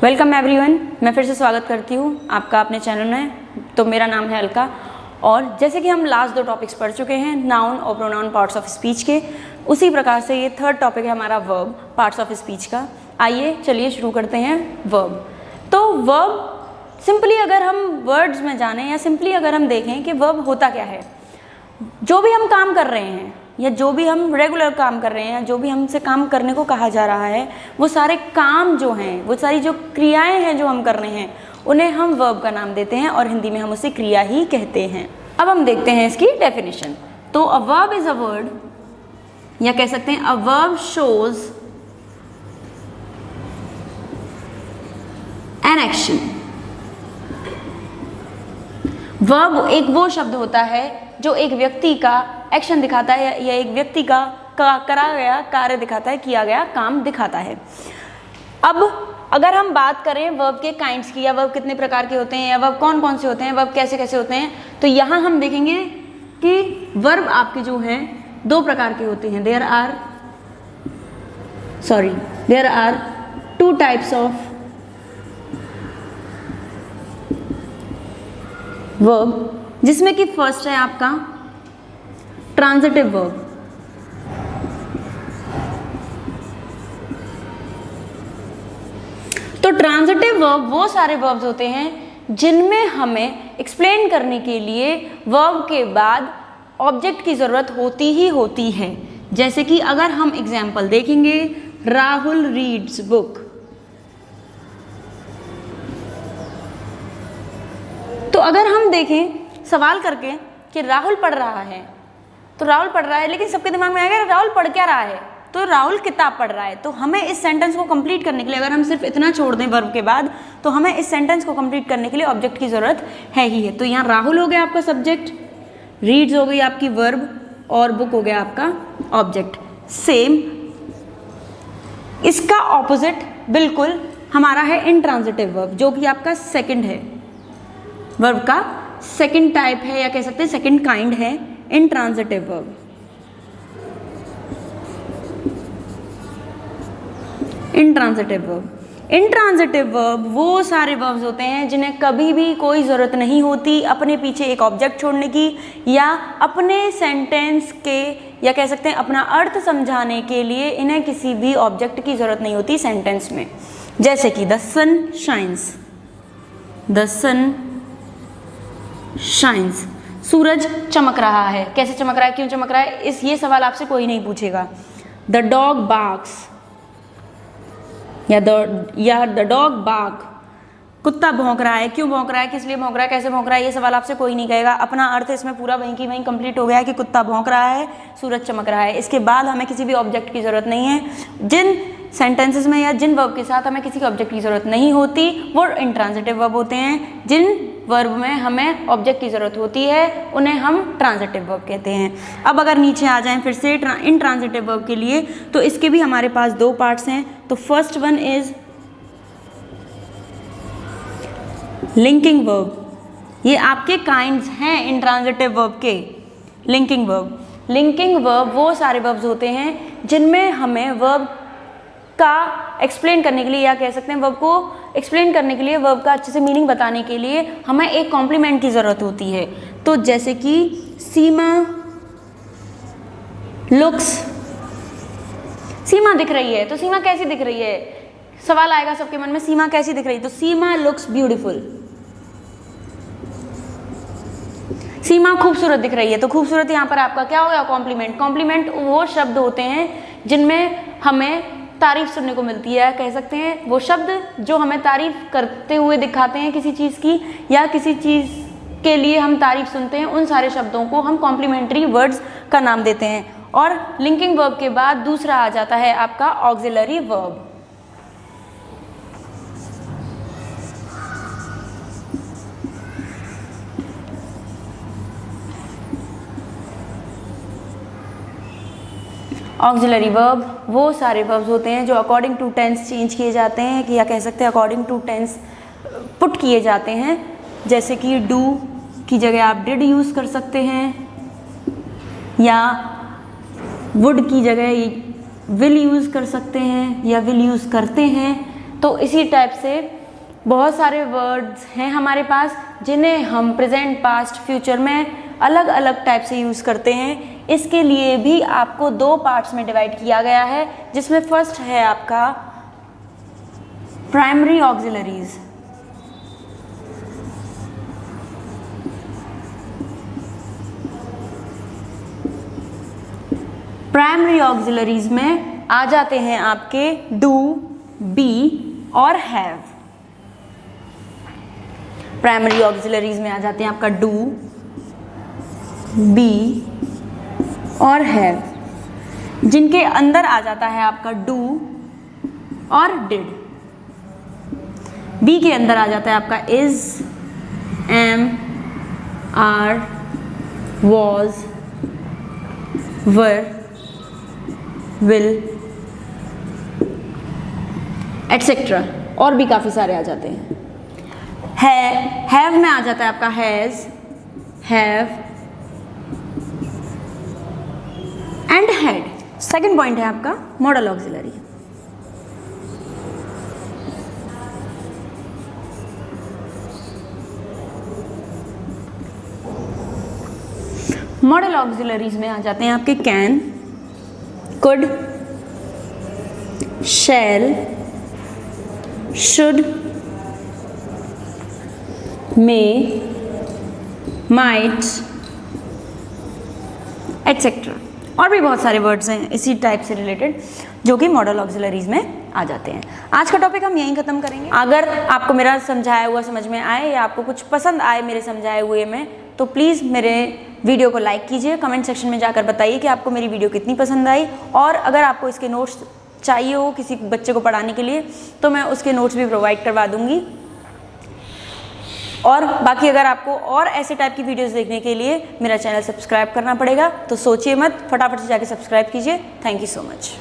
Welcome everyone, मैं फिर से स्वागत करती हूँ आपका अपने चैनल में। तो मेरा नाम है अलका और जैसे कि हम लास्ट दो टॉपिक्स पढ़ चुके हैं नाउन और प्रोनाउन पार्ट्स ऑफ स्पीच के, उसी प्रकार से ये थर्ड टॉपिक है हमारा वर्ब पार्ट्स ऑफ स्पीच का। आइए चलिए शुरू करते हैं वर्ब। तो वर्ब सिंपली अगर हम वर्ड्स में जानें या सिंपली अगर हम देखें कि वर्ब होता क्या है, जो भी हम काम कर रहे हैं या जो भी हम रेगुलर काम कर रहे हैं, जो भी हमसे काम करने को कहा जा रहा है, वो सारे काम जो हैं, वो सारी जो क्रियाएं हैं जो हम कर रहे हैं, उन्हें हम वर्ब का नाम देते हैं और हिंदी में हम उसे क्रिया ही कहते हैं। अब हम देखते हैं इसकी डेफिनेशन। तो a verb is a word, या कह सकते हैं a verb shows an action. Verb एक वो शब्द होता है जो एक व्यक्ति का एक्शन दिखाता है या एक व्यक्ति का करा गया कार्य दिखाता है, किया गया काम दिखाता है। अब अगर हम बात करें वर्ब के काइंड्स की, या वर्ब कितने प्रकार के होते हैं, या वर्ब कौन कौन से होते हैं, वर्ब कैसे कैसे होते हैं, तो यहाँ हम देखेंगे कि वर्ब आपके जो हैं दो प्रकार के होते हैं। There are two types of verb, जिसमें कि फर्स्ट है आपका ट्रांजिटिव वर्ब। तो ट्रांजिटिव वर्ब वो सारे वर्ब्स होते हैं जिनमें हमें एक्सप्लेन करने के लिए वर्ब के बाद ऑब्जेक्ट की जरूरत होती ही होती है। जैसे कि अगर हम एग्जाम्पल देखेंगे, राहुल रीड्स बुक। तो अगर हम देखें सवाल करके कि राहुल पढ़ रहा है, तो राहुल पढ़ रहा है, लेकिन सबके दिमाग में आएगा राहुल पढ़ क्या रहा है, तो राहुल किताब पढ़ रहा है। तो हमें इस सेंटेंस को कंप्लीट करने के लिए, अगर हम सिर्फ इतना छोड़ दें वर्ब के बाद, तो हमें इस सेंटेंस को कंप्लीट करने के लिए ऑब्जेक्ट की जरूरत है ही है। तो यहाँ राहुल हो गया आपका सब्जेक्ट, रीड्स हो गई आपकी वर्ब, और बुक हो गया आपका ऑब्जेक्ट। सेम इसका ऑपोजिट बिल्कुल हमारा है इंट्रांजिटिव वर्ब, जो कि आपका सेकंड है, वर्ब का सेकंड टाइप है, या कह सकते हैं सेकंड काइंड है इंट्रांजिटिव वर्ब। इंट्रांजिटिव वर्ब वो सारे वर्ब्स होते हैं जिन्हें कभी भी कोई ज़रूरत नहीं होती अपने पीछे एक ऑब्जेक्ट छोड़ने की, या अपने सेंटेंस के, या कह सकते हैं अपना अर्थ समझाने के लिए इन्हें किसी भी ऑब्जेक्ट की ज़रूरत नहीं होती सेंटेंस में। जैसे कि the sun shines, the sun shines, सूरज चमक रहा है। कैसे चमक रहा है, क्यों चमक रहा है, ये सवाल आपसे कोई नहीं पूछेगा। द डॉग बार्क्स, या द डॉग बार्क, कुत्ता भौंक रहा है। क्यों भौंक रहा है, किस लिए भौंक रहा है, कैसे भौंक रहा है, ये सवाल आपसे कोई नहीं कहेगा। अपना अर्थ इसमें पूरा वहीं की वहीं कंप्लीट हो गया है कि कुत्ता भौंक रहा है, सूरज चमक रहा है। इसके बाद हमें किसी भी ऑब्जेक्ट की जरूरत नहीं है। जिन सेंटेंसेस में या जिन वर्ब के साथ हमें किसी ऑब्जेक्ट की जरूरत नहीं होती वो इंट्रांजिटिव वर्ब होते हैं। जिन वर्ब में हमें ऑब्जेक्ट की जरूरत होती है उन्हें हम ट्रांजिटिव वर्ब कहते हैं। अब अगर नीचे आ जाएं फिर से इंट्रांजिटिव वर्ब के लिए, तो इसके भी हमारे पास दो पार्ट्स हैं। तो first one is linking verb. ये आपके काइंड्स हैं इंट्रांजिटिव वर्ब के। लिंकिंग वर्ब वो सारे वर्ब्स होते हैं जिनमें हमें वर्ब का एक्सप्लेन करने के लिए, या कह सकते हैं वर्ब को एक्सप्लेन करने के लिए, वर्ब का अच्छे से मीनिंग बताने के लिए हमें एक कॉम्प्लीमेंट की ज़रूरत होती है। तो जैसे कि सीमा लुक्स, सीमा दिख रही है, तो सीमा कैसी दिख रही है, सवाल आएगा सबके मन में, सीमा कैसी दिख रही है, तो सीमा लुक्स ब्यूटीफुल। सीमा खूबसूरत दिख रही है, तो खूबसूरत यहाँ पर आपका क्या होगा, कॉम्प्लीमेंट। कॉम्प्लीमेंट वो शब्द होते हैं जिनमें हमें तारीफ सुनने को मिलती है, कह सकते हैं वो शब्द जो हमें तारीफ करते हुए दिखाते हैं किसी चीज़ की, या किसी चीज़ के लिए हम तारीफ सुनते हैं, उन सारे शब्दों को हम कॉम्प्लीमेंट्री वर्ड्स का नाम देते हैं। और लिंकिंग वर्ब के बाद दूसरा आ जाता है आपका ऑक्सिलरी वर्ब। ऑक्सिलरी वर्ब वो सारे वर्ब्स होते हैं जो अकॉर्डिंग टू टेंस चेंज किए जाते हैं, कि या कह सकते हैं अकॉर्डिंग टू टेंस पुट किए जाते हैं। जैसे कि डू की जगह आप डिड यूज़ कर सकते हैं, या वुड की जगह विल यूज़ कर सकते हैं, या विल यूज़ करते हैं। तो इसी टाइप से बहुत सारे वर्ड्स हैं हमारे पास जिन्हें हम प्रेजेंट, पास्ट, फ्यूचर में अलग अलग टाइप से यूज़ करते हैं। इसके लिए भी आपको 2 पार्ट्स में डिवाइड किया गया है, जिसमें फर्स्ट है आपका प्राइमरी ऑक्सिलरीज। प्राइमरी ऑक्सिलरीज में आ जाते हैं आपके डू, बी और हैव। प्राइमरी ऑक्सिलरीज में आ जाते हैं आपका डू, बी और हैव, जिनके अंदर आ जाता है आपका डू और डिड। बी के अंदर आ जाता है आपका is, am, are, was, were, will etcetera, और भी काफ़ी सारे आ जाते हैं। हैव में आ जाता है आपका has, have and had. Second point है आपका मॉडल ऑक्सिलरी। मॉडल ऑक्सिलरीज में आ जाते हैं आपके can, could, shall, should, may, might etcetera, और भी बहुत सारे वर्ड्स हैं इसी टाइप से रिलेटेड जो कि मॉडल ऑक्सिलरीज में आ जाते हैं। आज का टॉपिक हम यहीं ख़त्म करेंगे। अगर आपको मेरा समझाया हुआ समझ में आए या आपको कुछ पसंद आए मेरे समझाए हुए में, तो प्लीज़ मेरे वीडियो को लाइक कीजिए, कमेंट सेक्शन में जाकर बताइए कि आपको मेरी वीडियो कितनी पसंद आई। और अगर आपको इसके नोट्स चाहिए हो किसी बच्चे को पढ़ाने के लिए, तो मैं उसके नोट्स भी प्रोवाइड करवा दूँगी। और बाकी अगर आपको और ऐसे टाइप की वीडियोस देखने के लिए मेरा चैनल सब्सक्राइब करना पड़ेगा, तो सोचिए मत, फटाफट से जाके सब्सक्राइब कीजिए। Thank you so much.